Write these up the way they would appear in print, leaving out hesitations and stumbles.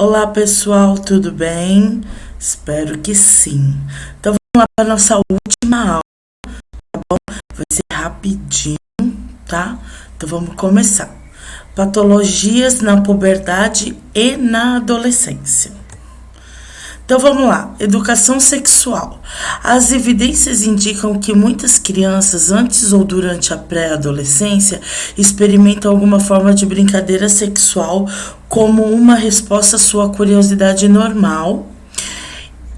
Olá pessoal, tudo bem? Espero que sim. Então vamos lá para a nossa última aula, tá bom? Vai ser rapidinho, tá? Então vamos começar. Patologias na puberdade e na adolescência. Então vamos lá, educação sexual. As evidências indicam que muitas crianças, antes ou durante a pré-adolescência, experimentam alguma forma de brincadeira sexual como uma resposta à sua curiosidade normal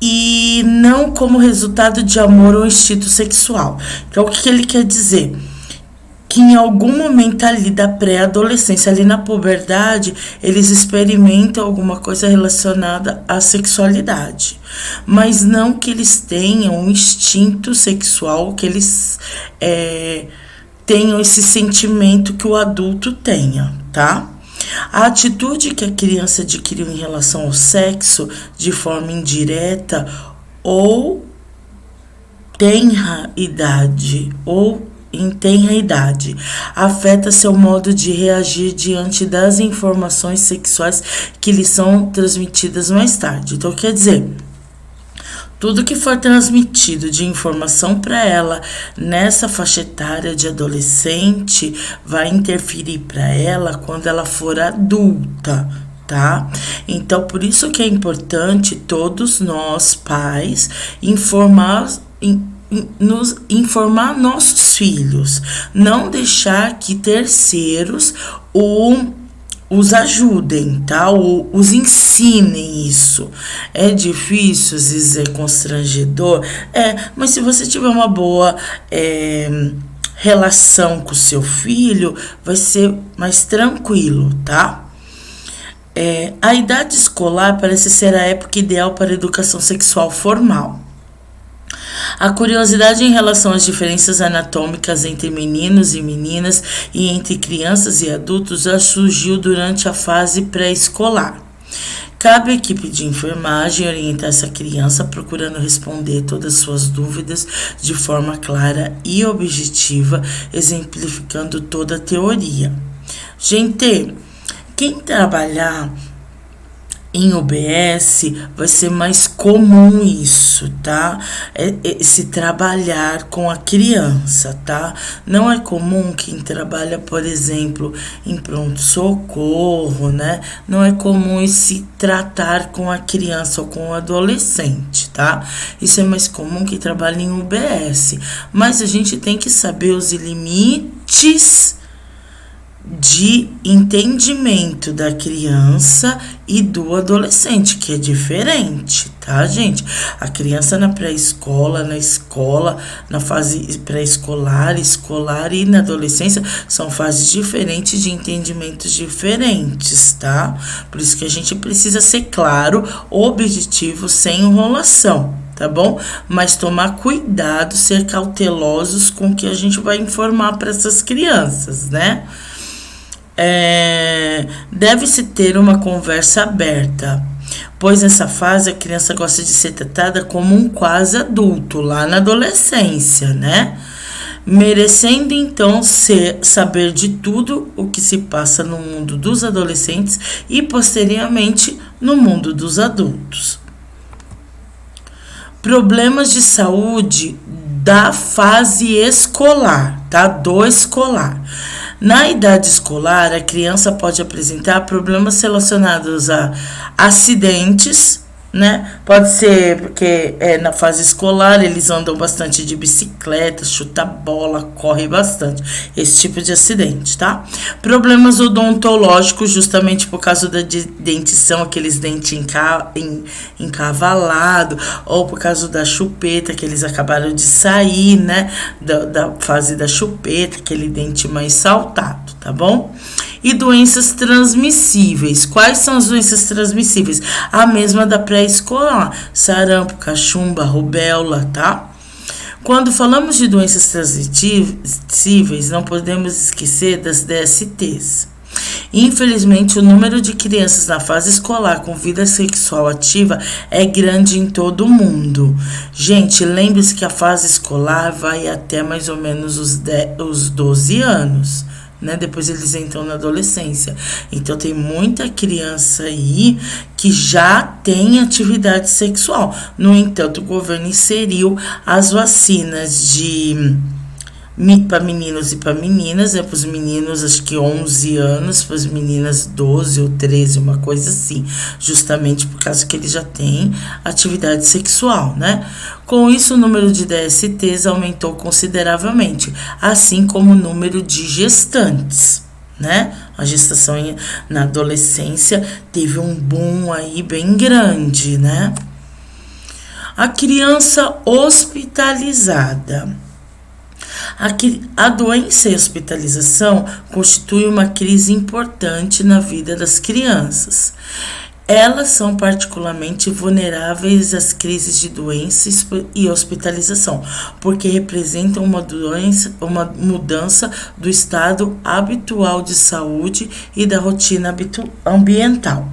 e não como resultado de amor ou instinto sexual. Então o que ele quer dizer? Que em algum momento ali da pré-adolescência, ali na puberdade, eles experimentam alguma coisa relacionada à sexualidade. Mas não que eles tenham um instinto sexual, que eles tenham esse sentimento que o adulto tenha, tá? A atitude que a criança adquiriu em relação ao sexo, de forma indireta ou tenra idade, afeta seu modo de reagir diante das informações sexuais que lhe são transmitidas mais tarde. Então, quer dizer, tudo que for transmitido de informação para ela nessa faixa etária de adolescente vai interferir para ela quando ela for adulta, tá? Então, por isso que é importante todos nós, pais, informar nossos filhos, não deixar que terceiros os ajudem, tá? Ou os ensinem isso. É difícil, às vezes é constrangedor, mas se você tiver uma boa relação com o seu filho, vai ser mais tranquilo, tá? A idade escolar parece ser a época ideal para a educação sexual formal. A curiosidade em relação às diferenças anatômicas entre meninos e meninas e entre crianças e adultos já surgiu durante a fase pré-escolar. Cabe à equipe de enfermagem orientar essa criança procurando responder todas as suas dúvidas de forma clara e objetiva, exemplificando toda a teoria. Gente, quem trabalhar em UBS vai ser mais comum isso, tá? Se trabalhar com a criança, tá? Não é comum quem trabalha, por exemplo, em pronto-socorro, né? Não é comum se tratar com a criança ou com o adolescente, tá? Isso é mais comum quem trabalha em UBS. Mas a gente tem que saber os limites de entendimento da criança e do adolescente, que é diferente, tá, gente? A criança na pré-escola, na escola, na fase pré-escolar, escolar e na adolescência são fases diferentes de entendimentos diferentes, tá? Por isso que a gente precisa ser claro, objetivo, sem enrolação, tá bom? Mas tomar cuidado, ser cautelosos com o que a gente vai informar para essas crianças, né? Deve-se ter uma conversa aberta, pois nessa fase a criança gosta de ser tratada como um quase adulto, lá na adolescência, né? Merecendo então saber de tudo o que se passa no mundo dos adolescentes e posteriormente no mundo dos adultos. Problemas de saúde da fase escolar, tá? Do escolar. Na idade escolar, a criança pode apresentar problemas relacionados a acidentes, né? Pode ser porque na fase escolar eles andam bastante de bicicleta, chuta bola, corre bastante. Esse tipo de acidente, tá? Problemas odontológicos, justamente por causa da dentição, aqueles dentes encavalados, ou por causa da chupeta, que eles acabaram de sair, né? Da fase da chupeta, aquele dente mais saltado, tá bom? E doenças transmissíveis. Quais são as doenças transmissíveis? A mesma da pré-escolar: sarampo, cachumba, rubéola, tá? Quando falamos de doenças transmissíveis, não podemos esquecer das DSTs. Infelizmente, o número de crianças na fase escolar com vida sexual ativa é grande em todo o mundo. Gente, lembre-se que a fase escolar vai até mais ou menos os 12 anos. né? Depois eles entram na adolescência. Então tem muita criança aí que já tem atividade sexual. No entanto, o governo inseriu as vacinas para meninos e para meninas, né? Para os meninos, acho que 11 anos, para as meninas 12 ou 13, uma coisa assim, justamente por causa que eles já têm atividade sexual, né? Com isso, o número de DSTs aumentou consideravelmente, assim como o número de gestantes, né? A gestação na adolescência teve um boom aí bem grande, né? A criança hospitalizada. A doença e a hospitalização constituem uma crise importante na vida das crianças. Elas são particularmente vulneráveis às crises de doença e hospitalização, porque representam uma mudança do estado habitual de saúde e da rotina ambiental.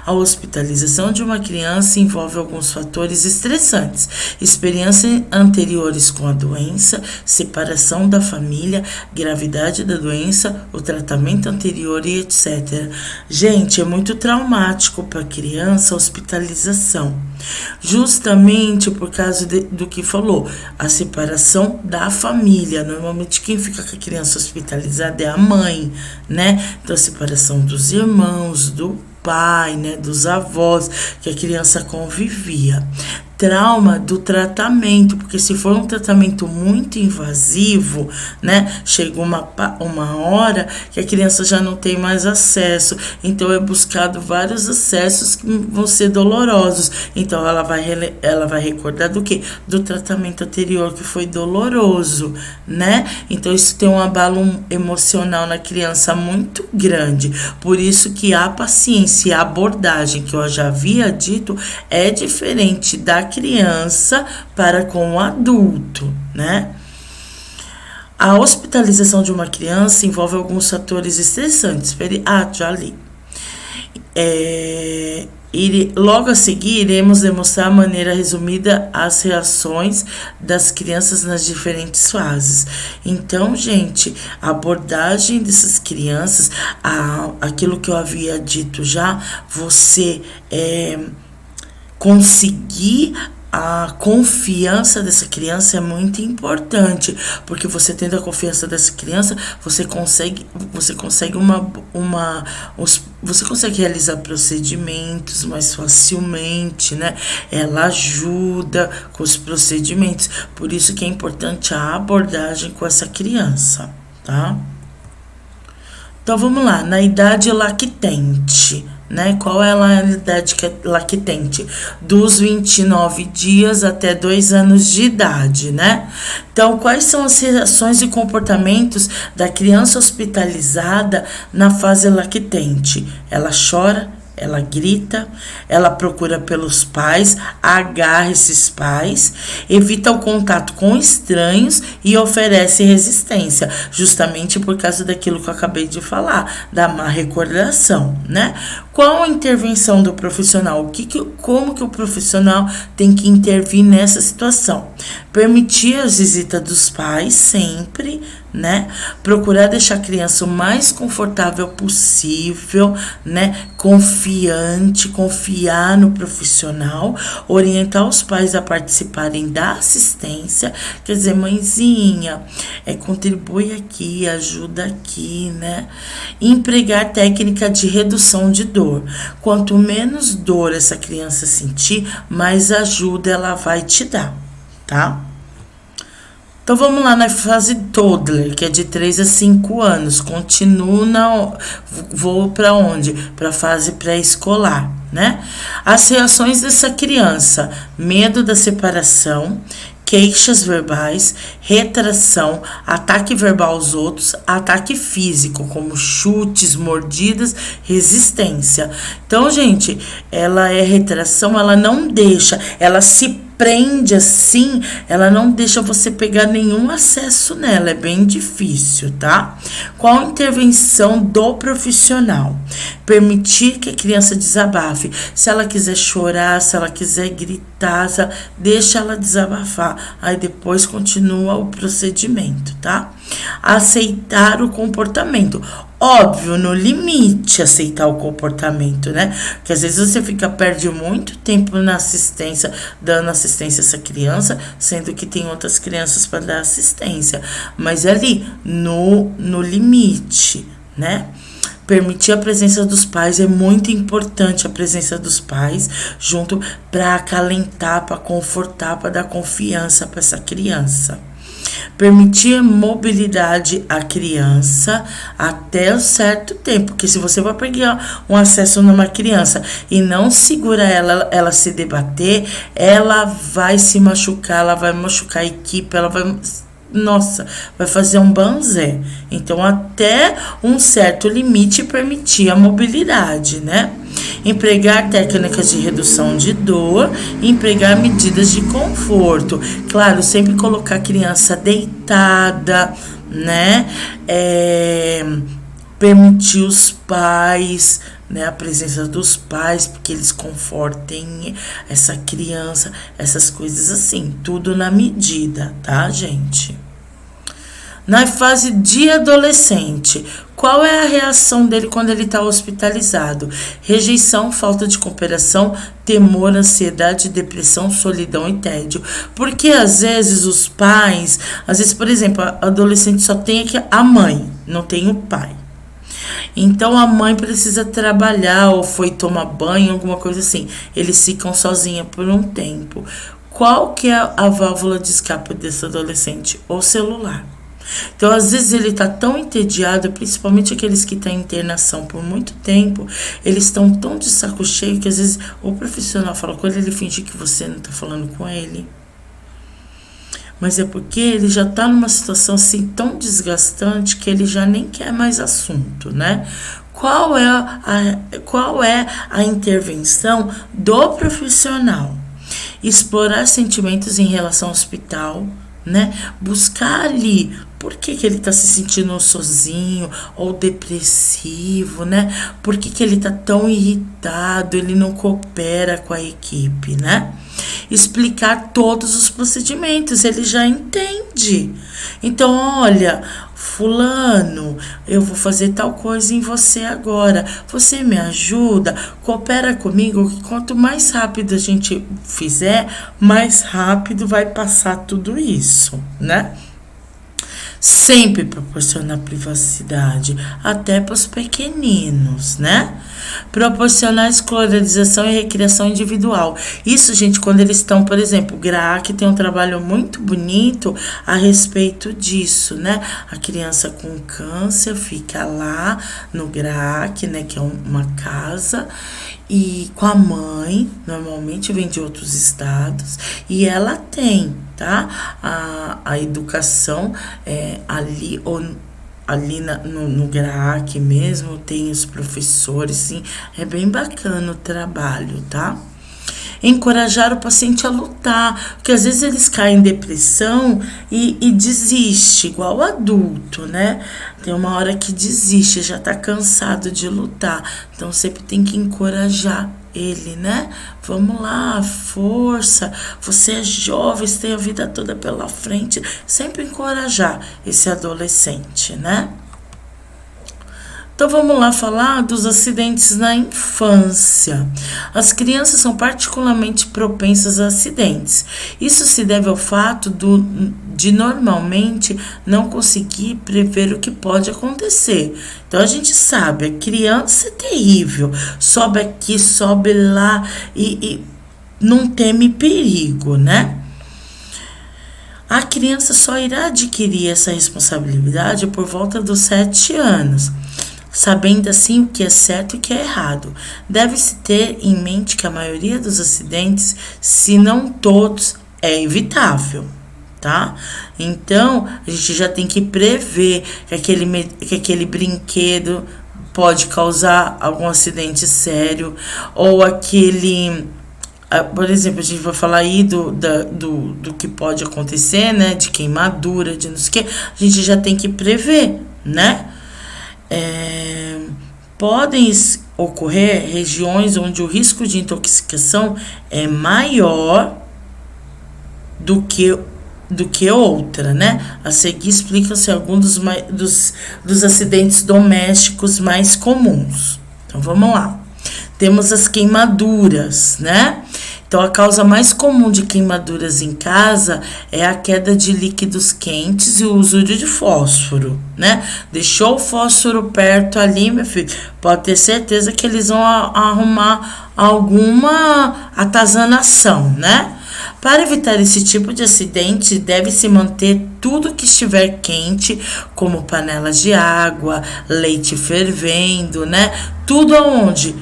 A hospitalização de uma criança envolve alguns fatores estressantes: experiências anteriores com a doença, separação da família, gravidade da doença, o tratamento anterior e etc. Gente, é muito traumático para a criança a hospitalização, justamente por causa do que falou, a separação da família. Normalmente quem fica com a criança hospitalizada é a mãe, né? Então a separação dos irmãos, do pai, né, dos avós, que a criança convivia. Trauma do tratamento, porque se for um tratamento muito invasivo, né, chega uma hora que a criança já não tem mais acesso, então é buscado vários acessos que vão ser dolorosos, então ela vai recordar do quê? Do tratamento anterior que foi doloroso, né? Então isso tem um abalo emocional na criança muito grande, por isso que a paciência e a abordagem que eu já havia dito é diferente da criança para com o adulto, né? A hospitalização de uma criança envolve alguns fatores estressantes. Já li. Logo a seguir, iremos demonstrar de maneira resumida as reações das crianças nas diferentes fases. Então, gente, a abordagem dessas crianças, aquilo que eu havia dito já, você conseguir a confiança dessa criança é muito importante, porque você tendo a confiança dessa criança, você consegue você consegue realizar procedimentos mais facilmente, né? Ela ajuda com os procedimentos, por isso que é importante a abordagem com essa criança, tá? Então vamos lá, na idade lactente, né? Qual é a idade lactente? Dos 29 dias até 2 anos de idade, né? Então, quais são as reações e comportamentos da criança hospitalizada na fase lactente? Ela chora, ela grita, ela procura pelos pais, agarra esses pais, evita o contato com estranhos e oferece resistência, justamente por causa daquilo que eu acabei de falar, da má recordação, né? Qual a intervenção do profissional? Como que o profissional tem que intervir nessa situação? Permitir a visita dos pais sempre, né? Procurar deixar a criança o mais confortável possível, né? Confiar no profissional, orientar os pais a participarem da assistência, quer dizer, mãezinha, contribui aqui, ajuda aqui, né? Empregar técnica de redução de dor. Quanto menos dor essa criança sentir, mais ajuda ela vai te dar, tá? Então vamos lá na fase toddler, que é de 3 a 5 anos. Vou para onde? Para a fase pré-escolar, né? As reações dessa criança: medo da separação, queixas verbais, retração, ataque verbal aos outros, ataque físico, como chutes, mordidas, resistência. Então, gente, ela é retração, ela não deixa, ela se prende assim, ela não deixa você pegar nenhum acesso nela, é bem difícil, tá? Qual a intervenção do profissional? Permitir que a criança desabafe. Se ela quiser chorar, se ela quiser gritar, deixa ela desabafar. Aí depois continua o procedimento, tá? Aceitar o comportamento. Óbvio, no limite, aceitar o comportamento, né? Porque às vezes você perde muito tempo na assistência, dando assistência a essa criança, sendo que tem outras crianças para dar assistência. Mas ali, no limite, né? Permitir a presença dos pais, é muito importante a presença dos pais junto para acalentar, para confortar, para dar confiança para essa criança. Permitir mobilidade à criança até um certo tempo, porque se você vai pegar um acesso numa criança e não segura ela se debater, ela vai se machucar, ela vai machucar a equipe, ela vai... Nossa, vai fazer um banzé. Então, até um certo limite, permitir a mobilidade, né? Empregar técnicas de redução de dor, empregar medidas de conforto. Claro, sempre colocar a criança deitada, né? Permitir os pais, né, a presença dos pais, porque eles confortem essa criança, essas coisas assim, tudo na medida, tá, gente? Na fase de adolescente, qual é a reação dele quando ele está hospitalizado? Rejeição, falta de cooperação, temor, ansiedade, depressão, solidão e tédio. Porque às vezes os pais, por exemplo, a adolescente só tem aqui a mãe, não tem o pai. Então a mãe precisa trabalhar ou foi tomar banho, alguma coisa assim. Eles ficam sozinhos por um tempo. Qual que é a válvula de escape desse adolescente? O celular. Então, às vezes, ele está tão entediado, principalmente aqueles que estão em internação por muito tempo, eles estão tão de saco cheio que às vezes o profissional fala com ele finge que você não está falando com ele. Mas é porque ele já está numa situação assim tão desgastante que ele já nem quer mais assunto, né? Qual é a intervenção do profissional? Explorar sentimentos em relação ao hospital, né? Buscar ali por que ele está se sentindo sozinho ou depressivo, né? Por que ele está tão irritado, ele não coopera com a equipe, né? Explicar todos os procedimentos, ele já entende. Então, olha, fulano, eu vou fazer tal coisa em você agora. Você me ajuda? Coopera comigo, que quanto mais rápido a gente fizer, mais rápido vai passar tudo isso, né? Sempre proporcionar privacidade, até para os pequeninos, né? Proporcionar escolarização e recreação individual. Isso, gente, quando eles estão, por exemplo, o GRAAC tem um trabalho muito bonito a respeito disso, né? A criança com câncer fica lá no GRAAC, né? Que é uma casa, e com a mãe, normalmente vem de outros estados, e ela tem, tá? A educação ali, ou ali no GRAAC mesmo, tem os professores, sim, é bem bacana o trabalho, tá? Encorajar o paciente a lutar, porque às vezes eles caem em depressão e desiste, igual o adulto, né? Tem uma hora que desiste, já tá cansado de lutar, então sempre tem que encorajar ele, né? Vamos lá, força, você é jovem, você tem a vida toda pela frente, sempre encorajar esse adolescente, né? Então vamos lá falar dos acidentes na infância. As crianças são particularmente propensas a acidentes. Isso se deve ao fato de normalmente não conseguir prever o que pode acontecer. Então a gente sabe, a criança é terrível, sobe aqui, sobe lá e não teme perigo, né? A criança só irá adquirir essa responsabilidade por volta dos 7 anos. Sabendo assim o que é certo e o que é errado. Deve-se ter em mente que a maioria dos acidentes, se não todos, é evitável, tá? Então, a gente já tem que prever que aquele brinquedo pode causar algum acidente sério, ou Por exemplo, a gente vai falar aí do que pode acontecer, né? De queimadura, de não sei o que. A gente já tem que prever, né? Podem ocorrer regiões onde o risco de intoxicação é maior do que outra, né? A seguir explicam-se alguns dos acidentes domésticos mais comuns. Então, vamos lá. Temos as queimaduras, né? Então, a causa mais comum de queimaduras em casa é a queda de líquidos quentes e o uso de fósforo, né? Deixou o fósforo perto ali, meu filho, pode ter certeza que eles vão arrumar alguma atazanação, né? Para evitar esse tipo de acidente, deve-se manter tudo que estiver quente, como panelas de água, leite fervendo, né? Tudo aonde?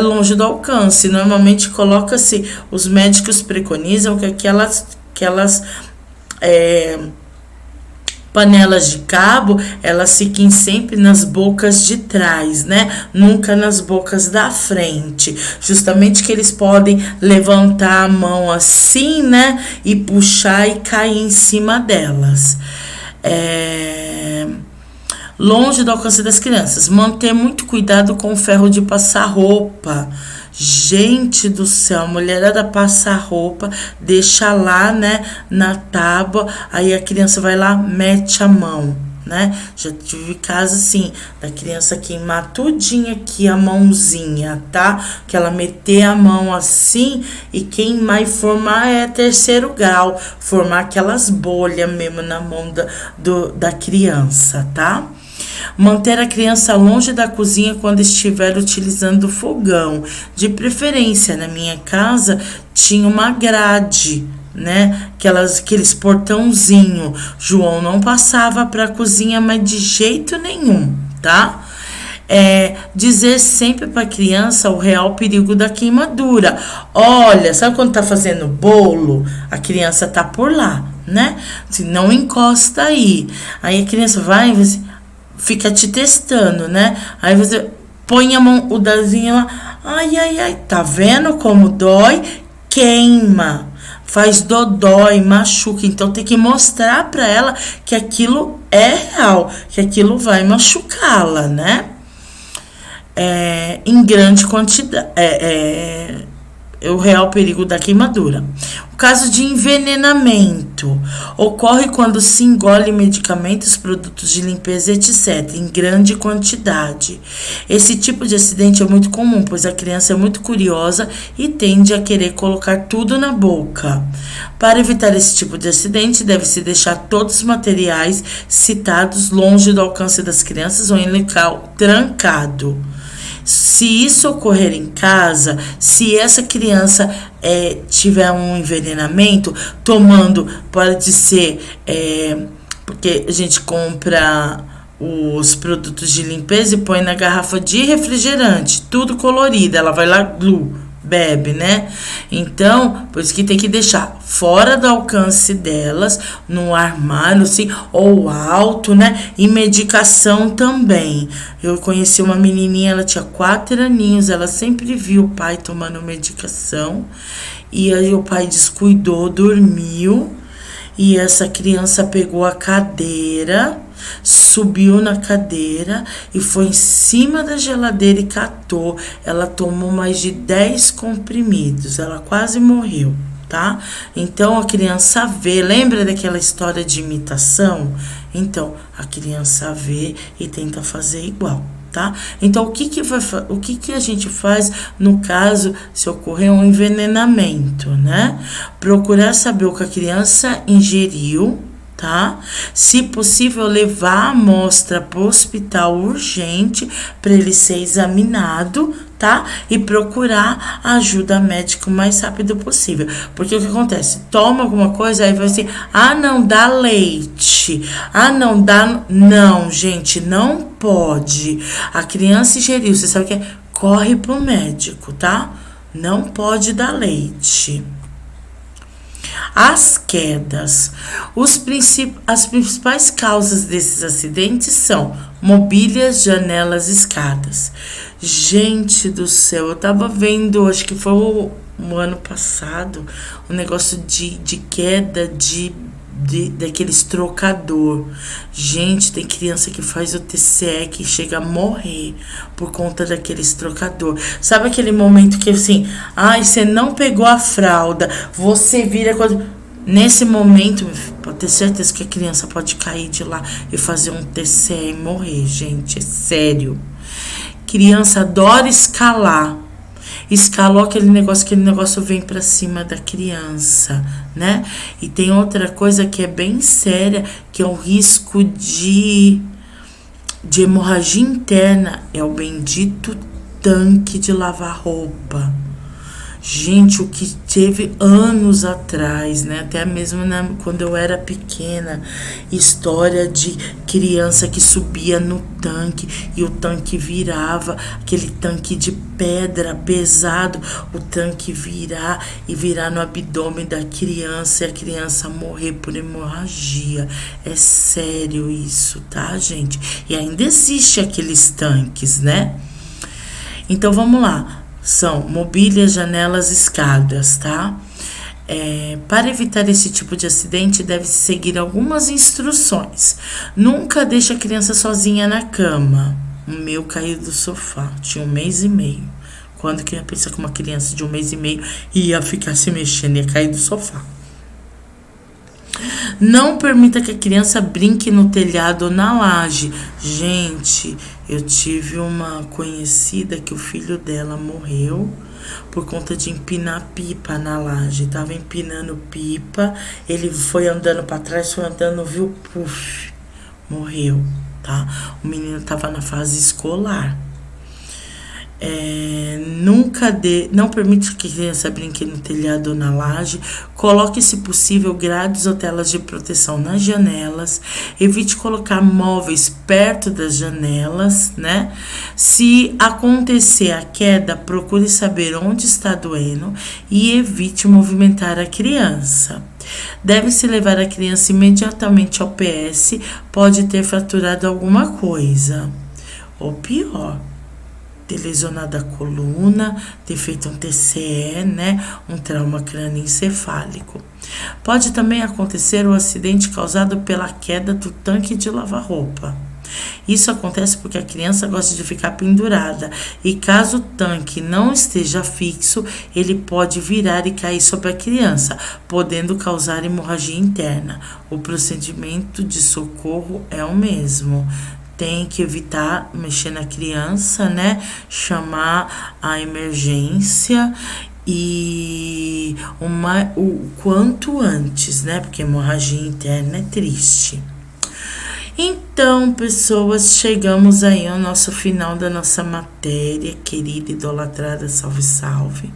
Longe do alcance. Normalmente coloca-se, os médicos preconizam que aquelas panelas de cabo, elas fiquem sempre nas bocas de trás, né? Nunca nas bocas da frente. Justamente que eles podem levantar a mão assim, né? E puxar e cair em cima delas. Longe do alcance das crianças. Manter muito cuidado com o ferro de passar roupa. Gente do céu, a mulherada passa a roupa, deixa lá, né, na tábua, aí a criança vai lá, mete a mão, né? Já tive caso assim, da criança queimar tudinho aqui a mãozinha, tá? Que ela meter a mão assim e queimar e formar terceiro grau, formar aquelas bolhas mesmo na mão da criança, tá? Manter a criança longe da cozinha quando estiver utilizando o fogão. De preferência, na minha casa, tinha uma grade, né? Aqueles portãozinho. João não passava para a cozinha, mas de jeito nenhum, tá? Dizer sempre para a criança o real perigo da queimadura. Olha, sabe quando tá fazendo bolo? A criança tá por lá, né? Se não encosta aí. Aí a criança vai e fica te testando, né? Aí você põe a mão, o dedinho lá, ai, tá vendo como dói? Queima, faz dodói, machuca. Então tem que mostrar para ela que aquilo é real, que aquilo vai machucá-la, né? Em grande quantidade, o real perigo da queimadura. O caso de envenenamento ocorre quando se engole medicamentos, produtos de limpeza, etc., em grande quantidade. Esse tipo de acidente é muito comum, pois a criança é muito curiosa e tende a querer colocar tudo na boca. Para evitar esse tipo de acidente, deve-se deixar todos os materiais citados longe do alcance das crianças ou em local trancado. Se isso ocorrer em casa, se essa criança tiver um envenenamento, tomando, pode ser, porque a gente compra os produtos de limpeza e põe na garrafa de refrigerante, tudo colorido, ela vai lá, bebe, né? Então, por isso que tem que deixar fora do alcance delas, no armário, assim, ou alto, né? E medicação também. Eu conheci uma menininha, ela tinha 4 aninhos, ela sempre viu o pai tomando medicação, e aí o pai descuidou, dormiu, e essa criança pegou a cadeira, subiu na cadeira e foi em cima da geladeira e catou. Ela tomou mais de 10 comprimidos, ela quase morreu, tá? Então a criança vê, lembra daquela história de imitação? Então a criança vê e tenta fazer igual, tá? Então o que a gente faz no caso se ocorrer um envenenamento, né? Procurar saber o que a criança ingeriu, tá? Se possível, levar a amostra para o hospital urgente para ele ser examinado, tá? E procurar ajuda médica o mais rápido possível. Porque o que acontece? Toma alguma coisa, aí vai assim, não dá leite. Não dá... Não, gente, não pode. A criança ingeriu, você sabe o que é? Corre pro médico, tá? Não pode dar leite. As quedas. As principais causas desses acidentes são mobílias, janelas, escadas. Gente do céu, eu tava vendo, acho que foi o ano passado, um negócio de queda daqueles trocador. Gente, tem criança que faz o TCE que chega a morrer por conta daqueles trocador. Sabe aquele momento que assim, ai, você não pegou a fralda, você vira quando. Nesse momento, pode ter certeza que a criança pode cair de lá e fazer um TCE e morrer, gente, é sério. Criança adora escalar. Escalou aquele negócio vem pra cima da criança, né? E tem outra coisa que é bem séria, que é o risco de hemorragia interna, é o bendito tanque de lavar roupa. Gente, o que teve anos atrás, né? Até mesmo quando eu era pequena, história de criança que subia no tanque e o tanque virava, aquele tanque de pedra pesado, o tanque virar e virar no abdômen da criança e a criança morrer por hemorragia. É sério isso, tá, gente? E ainda existe aqueles tanques, né? Então vamos lá. São mobílias, janelas, escadas, tá? Para evitar esse tipo de acidente, deve-se seguir algumas instruções. Nunca deixe a criança sozinha na cama. O meu caiu do sofá, tinha 1 mês e meio. Quando que eu ia pensar que uma criança de 1 mês e meio ia ficar se mexendo, ia cair do sofá? Não permita que a criança brinque no telhado ou na laje. Gente, eu tive uma conhecida que o filho dela morreu por conta de empinar pipa na laje. Tava empinando pipa, ele foi andando para trás, foi andando, viu? Puf, morreu, tá? O menino tava na fase escolar. Não permite que a criança brinque no telhado ou na laje. Coloque, se possível, grades ou telas de proteção nas janelas. Evite colocar móveis perto das janelas, né? Se acontecer a queda, procure saber onde está doendo e evite movimentar a criança. Deve-se levar a criança imediatamente ao PS, pode ter fraturado alguma coisa. Ou pior, ter lesionado a coluna, ter feito um TCE, né? Um trauma crânioencefálico. Pode também acontecer o acidente causado pela queda do tanque de lavar roupa. Isso acontece porque a criança gosta de ficar pendurada e caso o tanque não esteja fixo, ele pode virar e cair sobre a criança, podendo causar hemorragia interna. O procedimento de socorro é o mesmo. Tem que evitar mexer na criança, né? Chamar a emergência e o quanto antes, né? Porque hemorragia interna é triste. Então, pessoas, chegamos aí ao nosso final da nossa matéria, querida, idolatrada, salve, salve.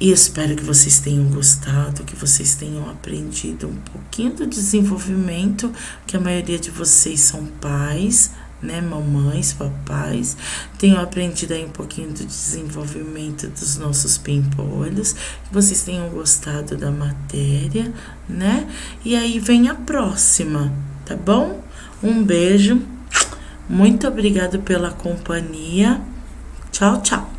E espero que vocês tenham gostado, que vocês tenham aprendido um pouquinho do desenvolvimento, que a maioria de vocês são pais, né, mamães, papais. Tenham aprendido aí um pouquinho do desenvolvimento dos nossos pimpolhos, que vocês tenham gostado da matéria, né? E aí vem a próxima, tá bom? Um beijo, muito obrigado pela companhia. Tchau, tchau.